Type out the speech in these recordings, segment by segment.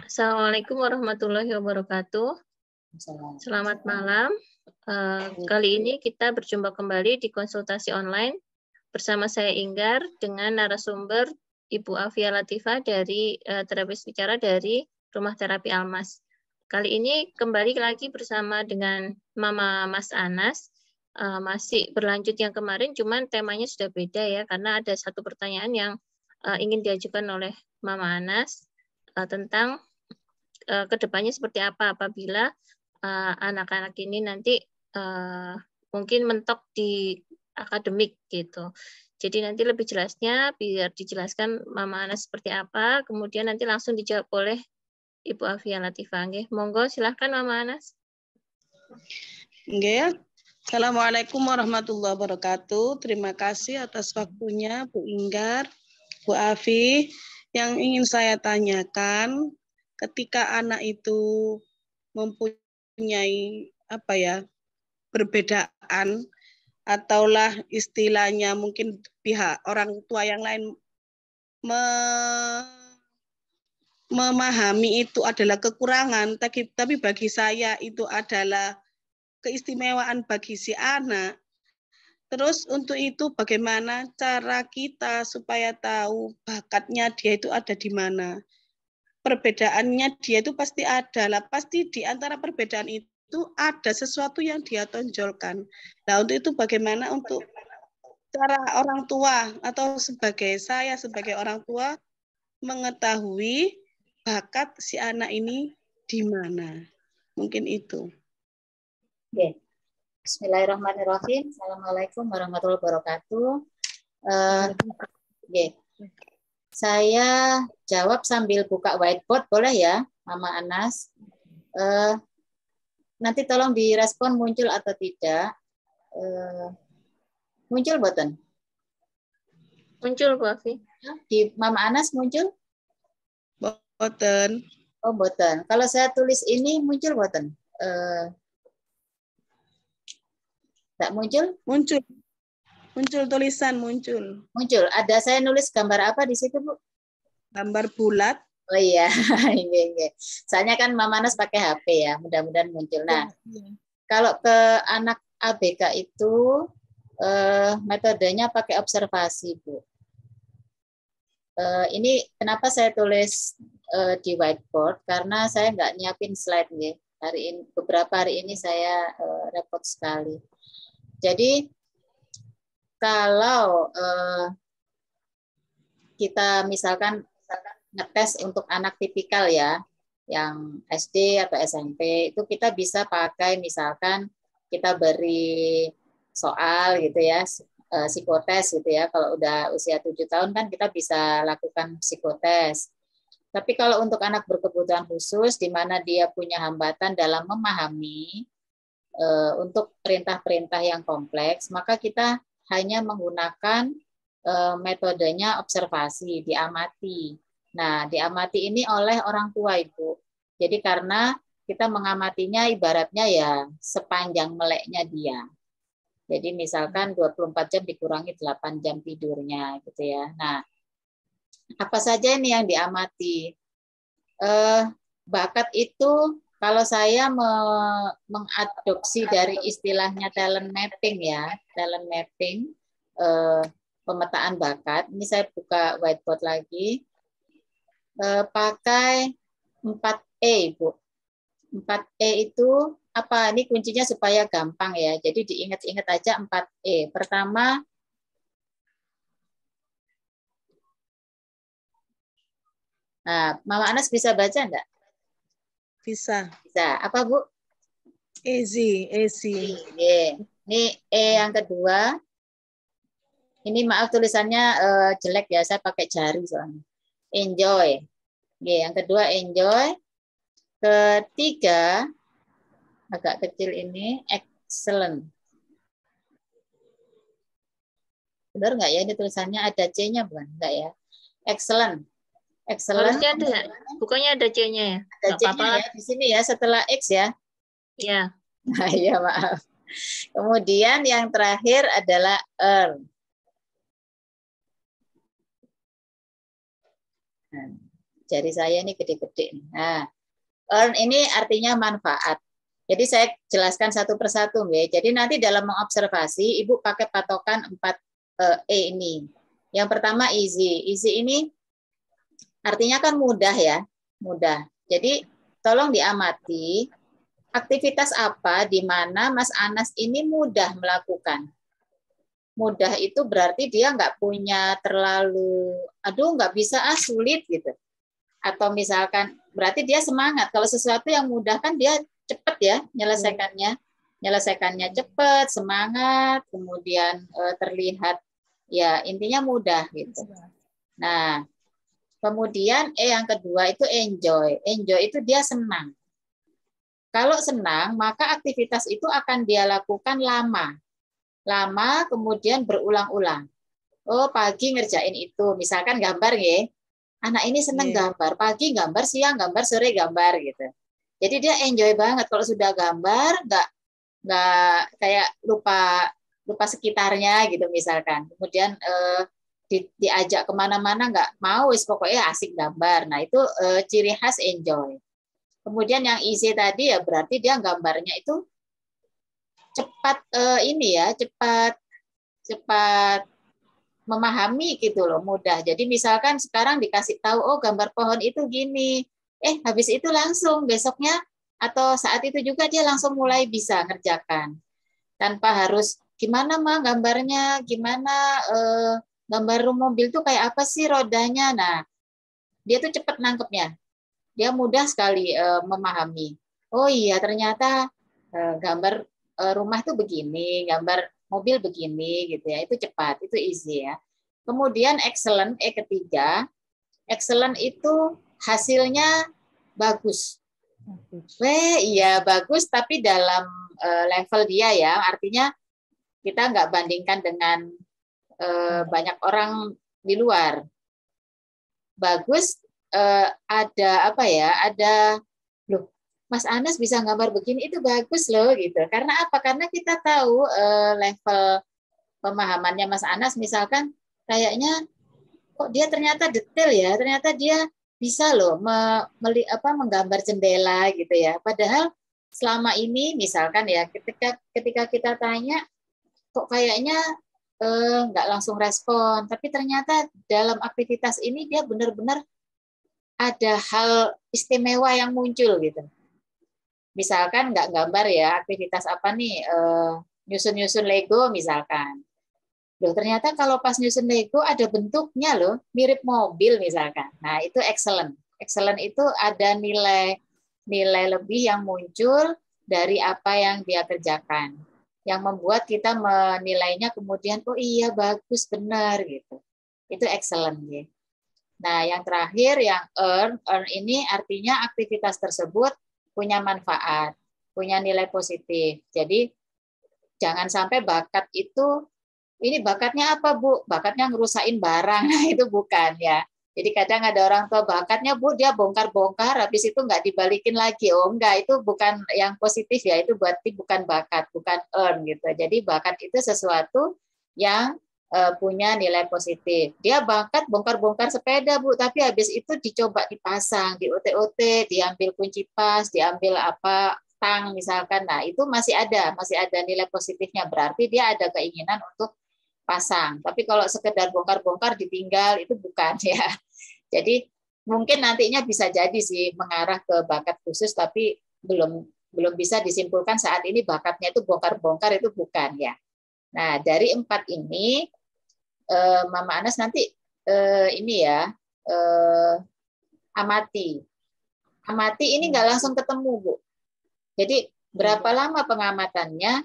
Assalamualaikum warahmatullahi wabarakatuh. Selamat malam. Kali ini kita berjumpa kembali di konsultasi online bersama saya Inggar dengan narasumber Ibu Afia Latifah dari terapis bicara dari Rumah Terapi Almas. Kali ini kembali lagi bersama dengan Mama Mas Anas. Masih berlanjut yang kemarin, cuman temanya sudah beda ya, karena ada satu pertanyaan yang ingin diajukan oleh Mama Anas tentang kedepannya seperti apa apabila anak-anak ini nanti mungkin mentok di akademik gitu. Jadi nanti lebih jelasnya biar dijelaskan Mama Anas seperti apa, kemudian nanti langsung dijawab oleh Ibu Afia Latifah. Monggo silahkan Mama Anas. Assalamualaikum warahmatullahi wabarakatuh. Terima kasih atas waktunya Bu Inggar, Bu Afi. Yang ingin saya tanyakan, ketika anak itu mempunyai perbedaan ataulah istilahnya mungkin pihak orang tua yang lain memahami itu adalah kekurangan, tapi bagi saya itu adalah keistimewaan bagi si anak. Terus untuk itu bagaimana cara kita supaya tahu bakatnya dia itu ada di mana? Perbedaannya dia itu pasti ada lah, pasti di antara perbedaan itu ada sesuatu yang dia tonjolkan. Nah untuk itu bagaimana untuk cara orang tua atau sebagai saya sebagai orang tua mengetahui bakat si anak ini di mana? Mungkin itu. Oke. Bismillahirrahmanirrahim. Assalamualaikum warahmatullahi wabarakatuh. Saya jawab sambil buka whiteboard, boleh ya, Mama Anas? Nanti tolong direspon muncul atau tidak. Muncul button? Muncul, Bu Afi. Di Mama Anas muncul? Button. Oh, button. Kalau saya tulis ini muncul button? Tak muncul? Muncul. Muncul tulisan, muncul. Muncul. Ada saya nulis gambar apa di situ, Bu? Gambar bulat. Oh iya, ini. Soalnya kan Mama Anas pakai HP ya, mudah-mudahan muncul. Nah, kalau ke anak ABK itu metodenya pakai observasi, Bu. Ini kenapa saya tulis di whiteboard? Karena saya nggak nyiapin slide nih. Beberapa hari ini saya repot sekali. Jadi kalau kita misalkan ngetes untuk anak tipikal ya, yang SD atau SMP, itu kita bisa pakai misalkan kita beri soal gitu ya, psikotes gitu ya. Kalau udah usia 7 tahun kan kita bisa lakukan psikotes. Tapi kalau untuk anak berkebutuhan khusus, di mana dia punya hambatan dalam memahami untuk perintah-perintah yang kompleks, maka kita hanya menggunakan metodenya observasi, diamati. Nah, diamati ini oleh orang tua, Ibu. Jadi karena kita mengamatinya ibaratnya ya sepanjang meleknya dia. Jadi misalkan 24 jam dikurangi 8 jam tidurnya gitu ya. Nah, apa saja ini yang diamati? Bakat itu kalau saya mengadopsi dari istilahnya talent mapping ya, talent mapping, pemetaan bakat. Ini saya buka whiteboard lagi. Pakai 4E, Bu. 4E itu apa? Ini kuncinya supaya gampang ya. Jadi diingat-ingat aja 4E. Pertama, nah, Mama Anas bisa baca enggak? Bisa. Bisa. Apa, Bu? Easy. Ini E yang kedua. Ini maaf tulisannya jelek ya, saya pakai jari soalnya. Enjoy. Yang kedua enjoy. Ketiga, agak kecil ini, excellent. Benar nggak ya ini tulisannya ada C-nya bukan? Enggak ya. Excellent. Excellent. Harusnya ada, bukannya ada C-nya ya? Ada C-nya ya di sini ya setelah X ya. Iya. Nah, iya maaf. Kemudian yang terakhir adalah earn. Jari saya ini gede-gede. Nah, earn ini artinya manfaat. Jadi saya jelaskan satu persatu, ya. Jadi nanti dalam mengobservasi, Ibu pakai patokan 4E ini. Yang pertama easy. Easy ini artinya kan mudah ya, mudah. Jadi tolong diamati aktivitas apa di mana Mas Anas ini mudah melakukan. Mudah itu berarti dia nggak punya terlalu, aduh nggak bisa sulit gitu. Atau misalkan berarti dia semangat. Kalau sesuatu yang mudah kan dia cepat ya nyelesaikannya cepat, semangat, kemudian terlihat ya intinya mudah gitu. Nah, kemudian yang kedua itu enjoy. Enjoy itu dia senang. Kalau senang, maka aktivitas itu akan dia lakukan lama. Lama, kemudian berulang-ulang. Oh, pagi ngerjain itu. Misalkan gambar ya. Anak ini senang gambar. Pagi gambar, siang gambar, sore gambar gitu. Jadi dia enjoy banget kalau sudah gambar, nggak kayak lupa sekitarnya gitu misalkan. Kemudian diajak kemana-mana nggak mau, pokoknya asik gambar. Nah itu ciri khas enjoy. Kemudian yang easy tadi ya berarti dia gambarnya itu cepat cepat memahami gitu loh, mudah. Jadi misalkan sekarang dikasih tahu, oh gambar pohon itu gini, habis itu langsung besoknya atau saat itu juga dia langsung mulai bisa ngerjakan tanpa harus gimana mah gambarnya, gimana gambar mobil tuh kayak apa sih rodanya. Nah dia tuh cepat nangkepnya, dia mudah sekali memahami. Oh iya ternyata gambar rumah tuh begini, gambar mobil begini gitu ya, itu cepat, itu easy ya. Kemudian excellent, ketiga, excellent itu hasilnya bagus. Iya bagus, tapi dalam level dia ya, artinya kita nggak bandingkan dengan banyak orang di luar. Bagus ada apa ya? Ada loh. Mas Anas bisa gambar begini itu bagus loh gitu. Karena apa? Karena kita tahu level pemahamannya Mas Anas misalkan kayaknya kok dia ternyata detail ya, ternyata dia bisa loh menggambar jendela gitu ya. Padahal selama ini misalkan ya ketika kita tanya kok kayaknya nggak langsung respon, tapi ternyata dalam aktivitas ini dia benar-benar ada hal istimewa yang muncul gitu. Misalkan nggak gambar ya, aktivitas apa nih, nyusun-nyusun Lego misalkan. Loh, ternyata kalau pas nyusun Lego ada bentuknya loh, mirip mobil misalkan. Nah itu excellent. Excellent itu ada nilai lebih yang muncul dari apa yang dia kerjakan. Yang membuat kita menilainya kemudian, oh iya bagus, benar gitu. Itu excellent ya. Nah yang terakhir yang earn ini artinya aktivitas tersebut punya manfaat, punya nilai positif. Jadi jangan sampai bakat itu, ini bakatnya apa Bu? Bakatnya ngerusain barang, nah itu bukan ya. Jadi kadang ada orang tua bakatnya Bu dia bongkar-bongkar, habis itu nggak dibalikin lagi. Oh enggak, itu bukan yang positif ya, itu berarti bukan bakat, bukan earn gitu. Jadi bakat itu sesuatu yang punya nilai positif. Dia bakat bongkar-bongkar sepeda Bu, tapi habis itu dicoba dipasang, di OT-OT, diambil kunci pas, diambil apa tang misalkan. Nah, itu masih ada nilai positifnya. Berarti dia ada keinginan untuk pasang. Tapi kalau sekedar bongkar-bongkar ditinggal itu bukan ya. Jadi mungkin nantinya bisa jadi sih mengarah ke bakat khusus, tapi belum bisa disimpulkan saat ini bakatnya itu bongkar-bongkar itu bukan ya. Nah, dari 4 ini Mama Anas nanti ini ya amati ini nggak langsung ketemu Bu. Jadi berapa lama pengamatannya?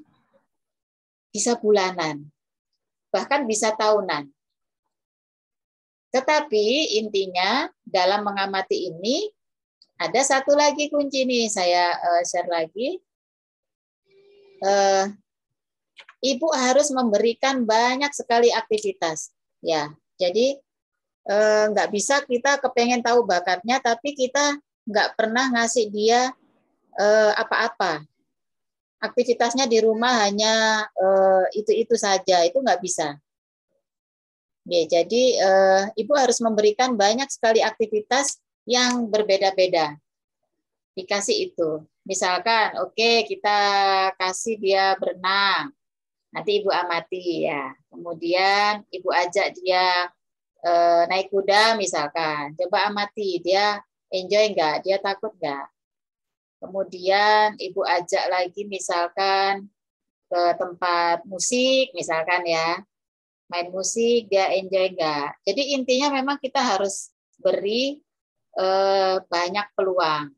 Bisa bulanan, bahkan bisa tahunan. Tetapi intinya dalam mengamati ini ada satu lagi kunci nih, saya share lagi. Ibu harus memberikan banyak sekali aktivitas. Ya, jadi nggak bisa kita kepengen tahu bakatnya, tapi kita nggak pernah ngasih dia apa-apa. Aktivitasnya di rumah hanya itu saja, itu nggak bisa. Ya, jadi Ibu harus memberikan banyak sekali aktivitas yang berbeda-beda. Dikasih itu. Misalkan, oke, kita kasih dia berenang. Nanti Ibu amati ya. Kemudian Ibu ajak dia naik kuda misalkan. Coba amati, dia enjoy nggak? Dia takut nggak? Kemudian Ibu ajak lagi misalkan ke tempat musik misalkan ya. Main musik, dia enjoy nggak? Jadi intinya memang kita harus beri banyak peluang.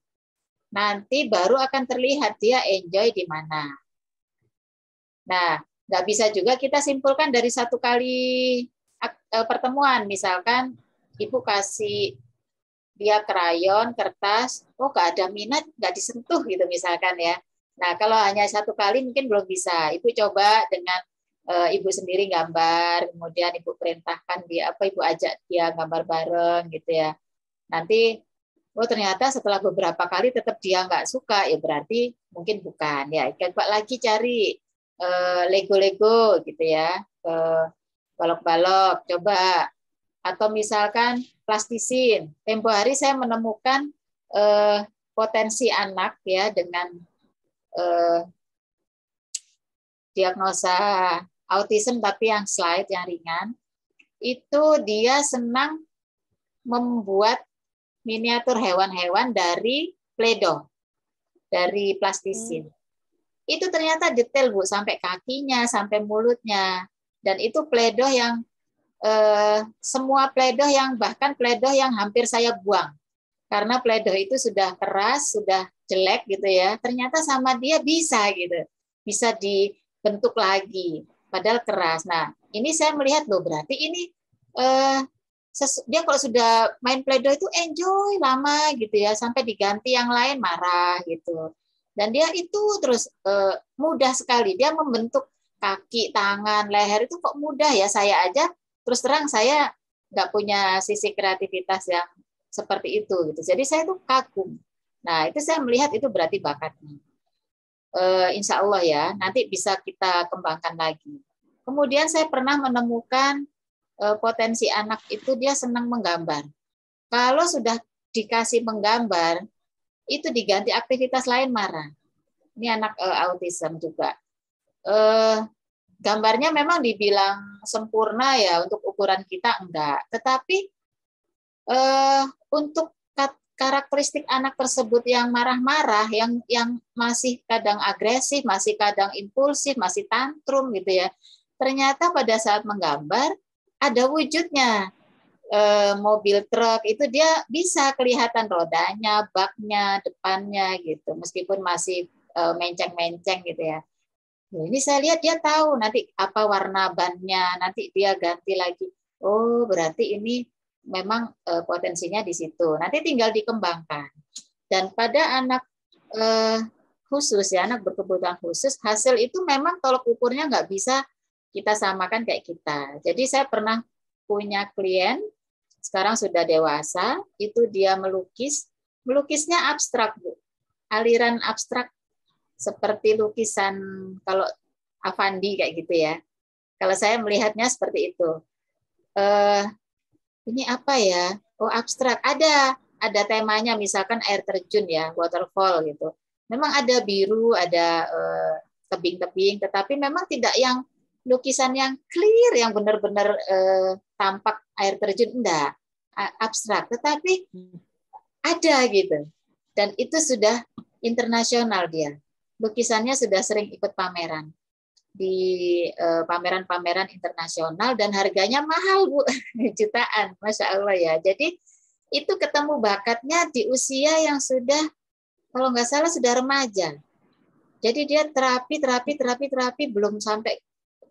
Nanti baru akan terlihat dia enjoy di mana. Nah, nggak bisa juga kita simpulkan dari satu kali pertemuan. Misalkan Ibu kasih dia krayon, kertas, oh nggak ada minat, nggak disentuh gitu misalkan ya. Nah, kalau hanya satu kali mungkin belum bisa. Ibu coba dengan Ibu sendiri gambar, kemudian Ibu perintahkan dia Ibu ajak dia gambar bareng gitu ya. Nanti oh ternyata setelah beberapa kali tetap dia nggak suka, ya berarti mungkin bukan. Ya, coba lagi cari Lego-Lego gitu ya, balok-balok, coba. Atau misalkan plastisin. Tempo hari saya menemukan potensi anak ya dengan diagnosa autism tapi yang slide, yang ringan. Itu dia senang membuat miniatur hewan-hewan dari Play-Doh, dari plastisin. Itu ternyata detail Bu, sampai kakinya, sampai mulutnya. Dan itu Play-Doh yang semua Play-Doh yang bahkan Play-Doh yang hampir saya buang. Karena Play-Doh itu sudah keras, sudah jelek gitu ya. Ternyata sama dia bisa gitu. Bisa dibentuk lagi padahal keras. Nah, ini saya melihat loh berarti ini dia kalau sudah main Play-Doh itu enjoy lama gitu ya, sampai diganti yang lain marah gitu. Dan dia itu terus mudah sekali, dia membentuk kaki, tangan, leher itu kok mudah ya. Saya aja terus terang saya nggak punya sisi kreativitas yang seperti itu gitu. Jadi saya tuh kagum. Nah itu saya melihat itu berarti bakatnya. Insya Allah ya nanti bisa kita kembangkan lagi. Kemudian saya pernah menemukan potensi anak itu dia senang menggambar. Kalau sudah dikasih menggambar, itu diganti aktivitas lain marah. Ini anak autism juga. Gambarnya memang dibilang sempurna ya untuk ukuran kita enggak. Tetapi untuk karakteristik anak tersebut yang marah-marah, yang masih kadang agresif, masih kadang impulsif, masih tantrum gitu ya. Ternyata pada saat menggambar ada wujudnya. Mobil truk itu dia bisa kelihatan rodanya, baknya, depannya gitu. Meskipun masih menceng-menceng gitu ya. Nah, ini saya lihat dia tahu nanti apa warna bannya, nanti dia ganti lagi. Oh, berarti ini memang potensinya di situ. Nanti tinggal dikembangkan. Dan pada anak khusus ya, anak berkebutuhan khusus, hasil itu memang tolok ukurnya nggak bisa kita samakan kayak kita. Jadi saya pernah punya klien, sekarang sudah dewasa, itu dia melukisnya abstrak, Bu. Aliran abstrak seperti lukisan kalau Avandi kayak gitu ya. Kalau saya melihatnya seperti itu. Ini apa ya? Oh, abstrak. Ada temanya, misalkan air terjun ya, waterfall gitu. Memang ada biru, ada tebing-tebing, tetapi memang tidak yang lukisan yang clear, yang benar-benar tampak air terjun, enggak, abstrak, tetapi ada gitu. Dan itu sudah internasional dia. Lukisannya sudah sering ikut pameran di pameran-pameran internasional dan harganya mahal Bu, jutaan, Masya Allah ya. Jadi itu ketemu bakatnya di usia yang sudah, kalau nggak salah sudah remaja. Jadi dia terapi belum sampai,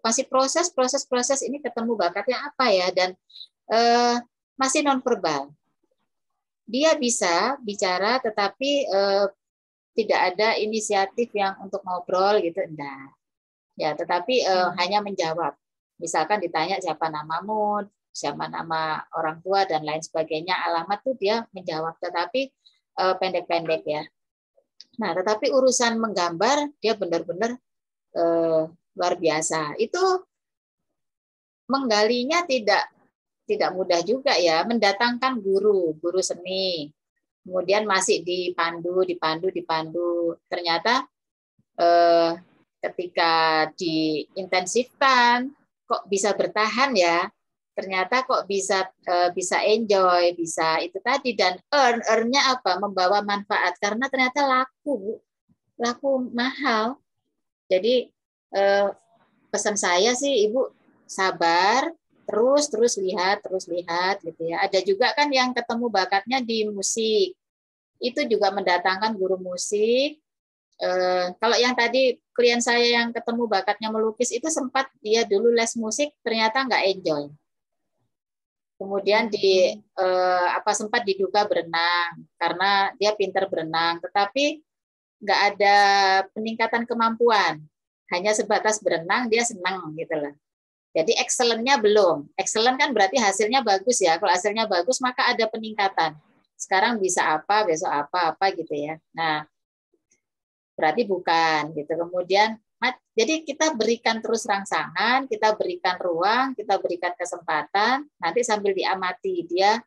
masih proses ini ketemu bakatnya apa ya, dan masih nonverbal. Dia bisa bicara tetapi tidak ada inisiatif yang untuk ngobrol gitu, enggak. Ya, tetapi hanya menjawab. Misalkan ditanya siapa namamu, siapa nama orang tua dan lain sebagainya, alamat tuh dia menjawab, tetapi pendek-pendek ya. Nah, tetapi urusan menggambar dia benar-benar luar biasa. Itu menggalinya tidak mudah juga ya, mendatangkan guru seni, kemudian masih dipandu. Ternyata ketika diintensifkan, kok bisa bertahan ya? Ternyata kok bisa enjoy, bisa itu tadi, dan earn-nya apa? Membawa manfaat karena ternyata laku mahal. Jadi pesan saya sih Ibu sabar, terus lihat gitu ya. Ada juga kan yang ketemu bakatnya di musik, itu juga mendatangkan guru musik. Kalau yang tadi klien saya yang ketemu bakatnya melukis itu sempat dia dulu les musik, ternyata nggak enjoy. Kemudian sempat diduga berenang karena dia pintar berenang, tetapi nggak ada peningkatan kemampuan, hanya sebatas berenang dia senang gitu loh. Jadi excellent-nya belum. Excellent kan berarti hasilnya bagus ya. Kalau hasilnya bagus maka ada peningkatan. Sekarang bisa apa, besok apa gitu ya. Nah, berarti bukan gitu. Kemudian jadi kita berikan terus rangsangan, kita berikan ruang, kita berikan kesempatan, nanti sambil diamati dia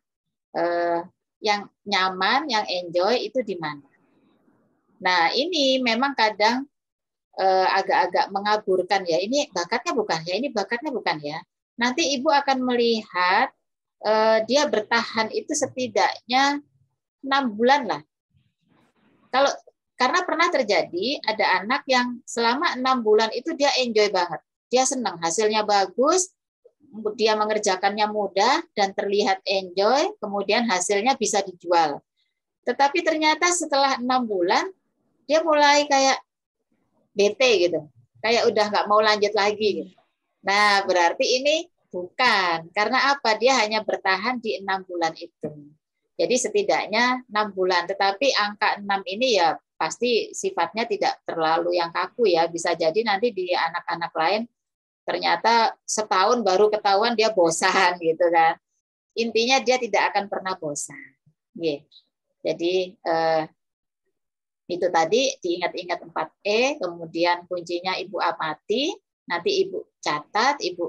yang nyaman, yang enjoy itu di mana. Nah, ini memang kadang agak-agak mengaburkan ya. Ini bakatnya bukan ya. Nanti Ibu akan melihat dia bertahan itu setidaknya 6 bulan lah. Karena pernah terjadi ada anak yang selama 6 bulan itu dia enjoy banget. Dia senang, hasilnya bagus, dia mengerjakannya mudah dan terlihat enjoy, kemudian hasilnya bisa dijual. Tetapi ternyata setelah 6 bulan, dia mulai kayak bete gitu. Kayak udah nggak mau lanjut lagi. Gitu. Nah, berarti ini bukan. Karena apa? Dia hanya bertahan di 6 bulan itu. Jadi setidaknya 6 bulan. Tetapi angka 6 ini ya pasti sifatnya tidak terlalu yang kaku ya. Bisa jadi nanti di anak-anak lain ternyata setahun baru ketahuan dia bosan gitu kan. Intinya dia tidak akan pernah bosan. Jadi itu tadi diingat-ingat 4E, kemudian kuncinya Ibu amati, nanti Ibu catat, Ibu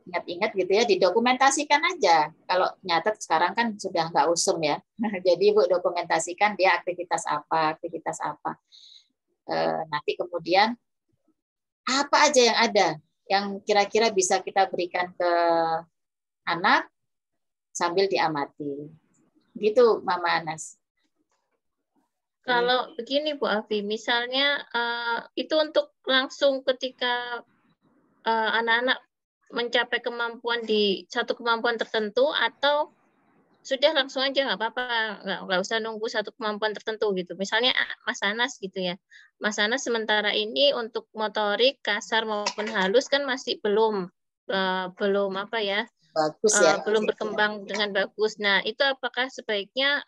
ingat-ingat gitu ya, didokumentasikan aja. Kalau nyatet sekarang kan sudah nggak usum ya. Jadi Ibu dokumentasikan dia aktivitas apa. Nanti kemudian apa aja yang ada yang kira-kira bisa kita berikan ke anak sambil diamati. Gitu Mama Anas. Kalau begini Bu Afi, misalnya itu untuk langsung ketika anak-anak mencapai kemampuan di satu kemampuan tertentu, atau sudah langsung aja nggak apa-apa, nggak usah nunggu satu kemampuan tertentu gitu. Misalnya Mas Anas gitu ya, Mas Anas sementara ini untuk motorik kasar maupun halus kan masih belum apa ya, bagus ya, belum berkembang dengan bagus. Nah itu apakah sebaiknya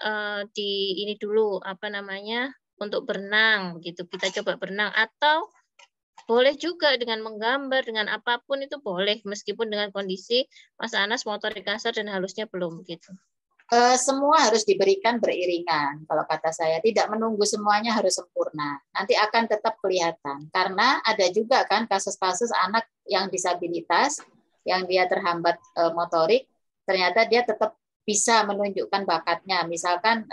di ini dulu apa namanya untuk berenang gitu, kita coba berenang, atau boleh juga dengan menggambar, dengan apapun itu boleh, meskipun dengan kondisi Mas Anas motorik kasar dan halusnya belum gitu. Semua harus diberikan beriringan. Kalau kata saya, tidak menunggu semuanya harus sempurna. Nanti akan tetap kelihatan. Karena ada juga kan kasus-kasus anak yang disabilitas, yang dia terhambat motorik, ternyata dia tetap bisa menunjukkan bakatnya. Misalkan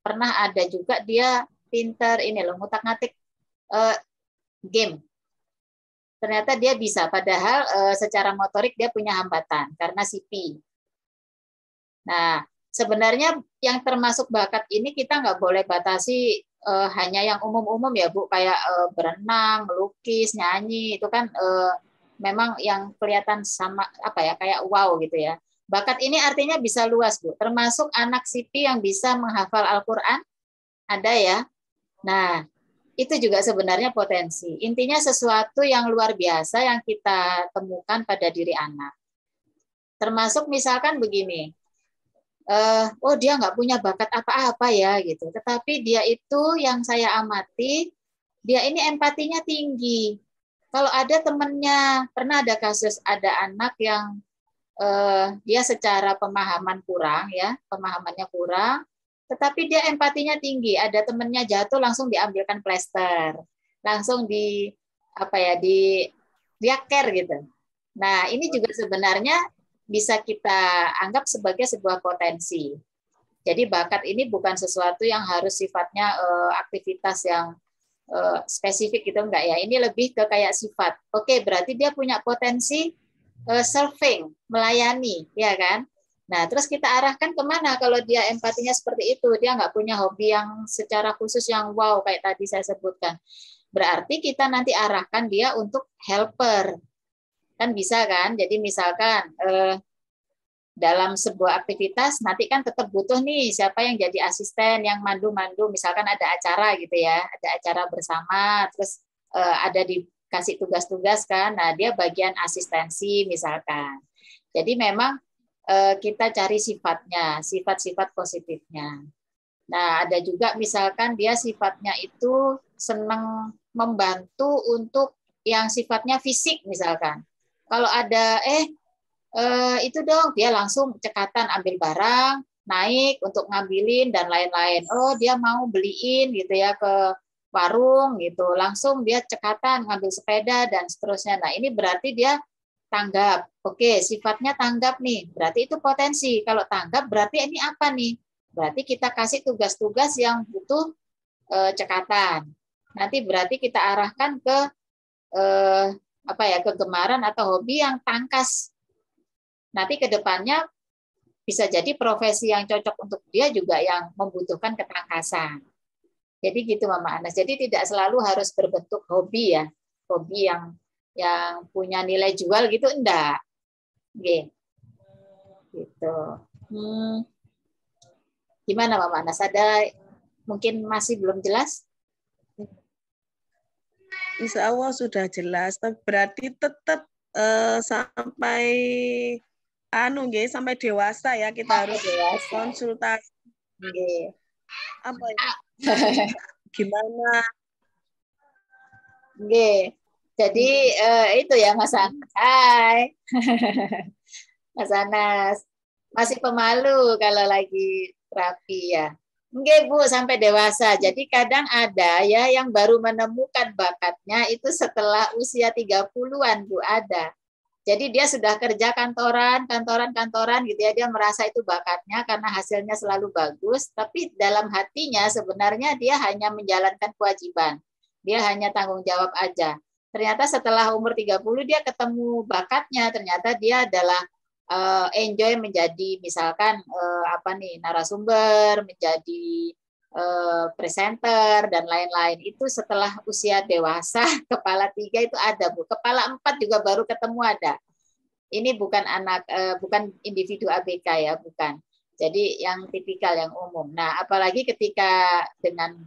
pernah ada juga dia pinter ini loh, ngutak-ngatik game. Ternyata dia bisa, padahal secara motorik dia punya hambatan karena CP. Nah, sebenarnya yang termasuk bakat ini kita nggak boleh batasi hanya yang umum-umum ya Bu, kayak berenang, melukis, nyanyi, itu kan memang yang kelihatan sama apa ya, kayak wow gitu ya. Bakat ini artinya bisa luas Bu, termasuk anak CP yang bisa menghafal Al-Quran, ada ya. Nah, itu juga sebenarnya potensi. Intinya sesuatu yang luar biasa yang kita temukan pada diri anak. Termasuk misalkan begini, oh dia nggak punya bakat apa-apa ya gitu. Tetapi dia itu yang saya amati, dia ini empatinya tinggi. Kalau ada temennya, pernah ada kasus ada anak yang dia secara pemahaman kurang ya, pemahamannya kurang. Tetapi dia empatinya tinggi. Ada temennya jatuh langsung diambilkan plester, langsung di dia care gitu. Nah ini juga sebenarnya bisa kita anggap sebagai sebuah potensi. Jadi bakat ini bukan sesuatu yang harus sifatnya aktivitas yang spesifik gitu, enggak ya. Ini lebih ke kayak sifat. Oke, berarti dia punya potensi serving, melayani, ya kan? Nah, terus kita arahkan kemana kalau dia empatinya seperti itu? Dia nggak punya hobi yang secara khusus yang wow, kayak tadi saya sebutkan. Berarti kita nanti arahkan dia untuk helper. Kan bisa kan? Jadi misalkan dalam sebuah aktivitas nanti kan tetap butuh nih siapa yang jadi asisten, yang mandu-mandu, misalkan ada acara gitu ya, ada acara bersama, terus ada dikasih tugas-tugas kan, nah dia bagian asistensi misalkan. Jadi memang kita cari sifatnya, sifat-sifat positifnya. Nah ada juga misalkan dia sifatnya itu senang membantu untuk yang sifatnya fisik misalkan. Kalau ada itu dong, dia langsung cekatan ambil barang, naik untuk ngambilin dan lain-lain. Oh, dia mau beliin gitu ya ke warung gitu. Langsung dia cekatan ngambil sepeda dan seterusnya. Nah, ini berarti dia tanggap. Oke, sifatnya tanggap nih. Berarti itu potensi. Kalau tanggap berarti ini apa nih? Berarti kita kasih tugas-tugas yang butuh cekatan. Nanti berarti kita arahkan ke kegemaran atau hobi yang tangkas. Nanti ke depannya bisa jadi profesi yang cocok untuk dia juga yang membutuhkan ketangkasan. Jadi gitu Mama Anas. Jadi tidak selalu harus berbentuk hobi ya. Hobi yang punya nilai jual gitu enggak. Oke. Gitu. Gimana Mama Anas? Ada mungkin masih belum jelas? Insya Allah sudah jelas. Berarti tetap sampai sampai dewasa ya kita harus konsultasi. Apa ya? Gimana? Jadi itu ya Mas Anas. Hai. Mas Anas. Masih pemalu kalau lagi terapi ya. Enggak Bu, sampai dewasa. Jadi kadang ada ya yang baru menemukan bakatnya itu setelah usia 30-an Bu, ada. Jadi dia sudah kerja kantoran gitu ya, dia merasa itu bakatnya karena hasilnya selalu bagus, tapi dalam hatinya sebenarnya dia hanya menjalankan kewajiban. Dia hanya tanggung jawab aja. Ternyata setelah umur 30 dia ketemu bakatnya, ternyata dia adalah enjoy menjadi misalkan narasumber, menjadi presenter dan lain-lain. Itu setelah usia dewasa, kepala 3 itu ada Bu, kepala 4 juga baru ketemu ada. Ini bukan bukan individu ABK ya, bukan. Jadi yang tipikal, yang umum. Nah, apalagi ketika dengan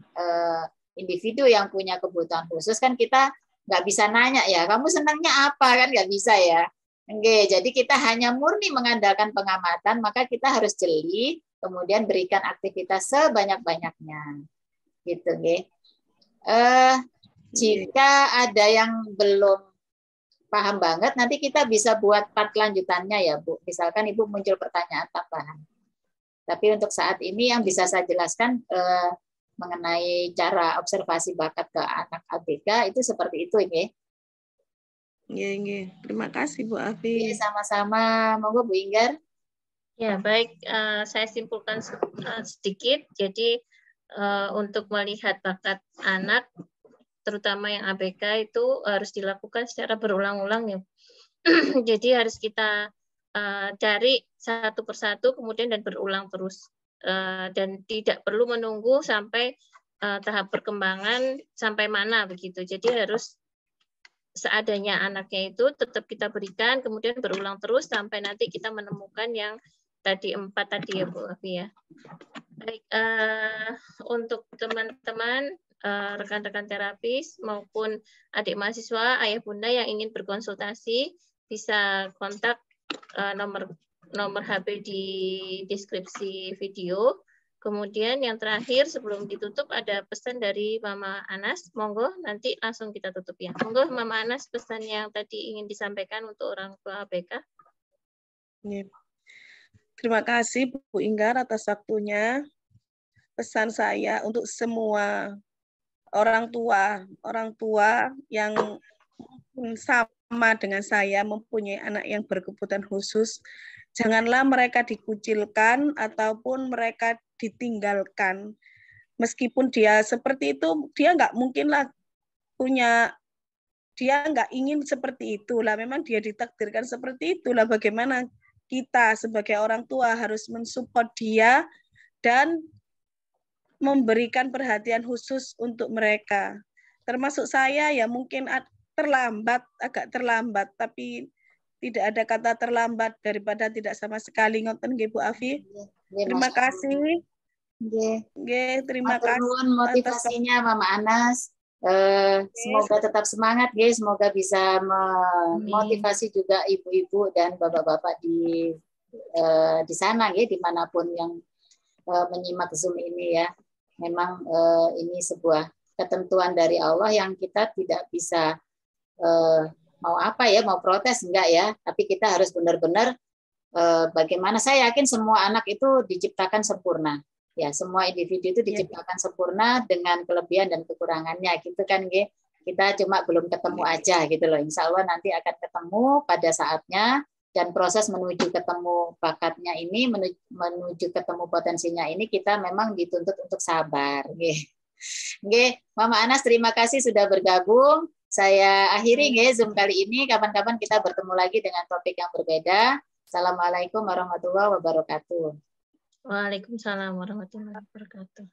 individu yang punya kebutuhan khusus kan kita nggak bisa nanya ya, kamu senangnya apa, kan nggak bisa ya. Oke, jadi kita hanya murni mengandalkan pengamatan, maka kita harus jeli, kemudian berikan aktivitas sebanyak-banyaknya. Gitu, nggih. Jika ada yang belum paham banget, nanti kita bisa buat part lanjutannya ya, Bu. Misalkan Ibu muncul pertanyaan tambahan. Tapi untuk saat ini yang bisa saya jelaskan mengenai cara observasi bakat ke anak ABK itu seperti itu, nggih. Iya. Terima kasih Bu Afi. Sama-sama. Monggo Bu Inggar. Ya, baik. Saya simpulkan sedikit. Jadi untuk melihat bakat anak, terutama yang ABK, itu harus dilakukan secara berulang-ulang ya. Jadi harus kita cari satu persatu, kemudian dan berulang terus. Dan tidak perlu menunggu sampai tahap perkembangan sampai mana begitu. Jadi harus seadanya anaknya itu tetap kita berikan, kemudian berulang terus sampai nanti kita menemukan yang tadi 4 tadi ya Bu Afi ya. Baik, untuk teman-teman rekan-rekan terapis maupun adik mahasiswa, ayah bunda yang ingin berkonsultasi bisa kontak nomor HP di deskripsi video. Kemudian yang terakhir sebelum ditutup ada pesan dari Mama Anas. Monggo nanti langsung kita tutup ya. Monggo Mama Anas, pesan yang tadi ingin disampaikan untuk orang tua ABK. Terima kasih Bu Inggar atas waktunya. Pesan saya untuk semua orang tua yang sama dengan saya mempunyai anak yang berkebutuhan khusus, janganlah mereka dikucilkan ataupun mereka ditinggalkan. Meskipun dia seperti itu, dia nggak mungkin lah dia nggak ingin seperti itulah. Memang dia ditakdirkan seperti itulah. Bagaimana kita sebagai orang tua harus mensupport dia dan memberikan perhatian khusus untuk mereka. Termasuk saya ya mungkin agak terlambat, tapi tidak ada kata terlambat daripada tidak sama sekali. Ngoten nggih Bu Afi. Terima kasih. Terima kasih motivasinya Mama Anas. Semoga tetap semangat, guys. Semoga bisa memotivasi juga ibu-ibu dan bapak-bapak di sana, ya, dimanapun yang menyimak Zoom ini ya. Memang ini sebuah ketentuan dari Allah yang kita tidak bisa mau protes enggak ya. Tapi kita harus benar-benar bagaimana. Saya yakin semua anak itu diciptakan sempurna. Ya, semua individu itu diciptakan sempurna dengan kelebihan dan kekurangannya, gitu kan, Ge? Kita cuma belum ketemu aja, gitu loh. Insya Allah nanti akan ketemu pada saatnya, dan proses menuju ketemu bakatnya ini, menuju ketemu potensinya ini, kita memang dituntut untuk sabar, Ge. Ge, Mama Anas, terima kasih sudah bergabung. Saya akhiri, Ge, Zoom kali ini. Kapan-kapan kita bertemu lagi dengan topik yang berbeda. Assalamualaikum warahmatullahi wabarakatuh. Waalaikumsalam warahmatullahi wabarakatuh.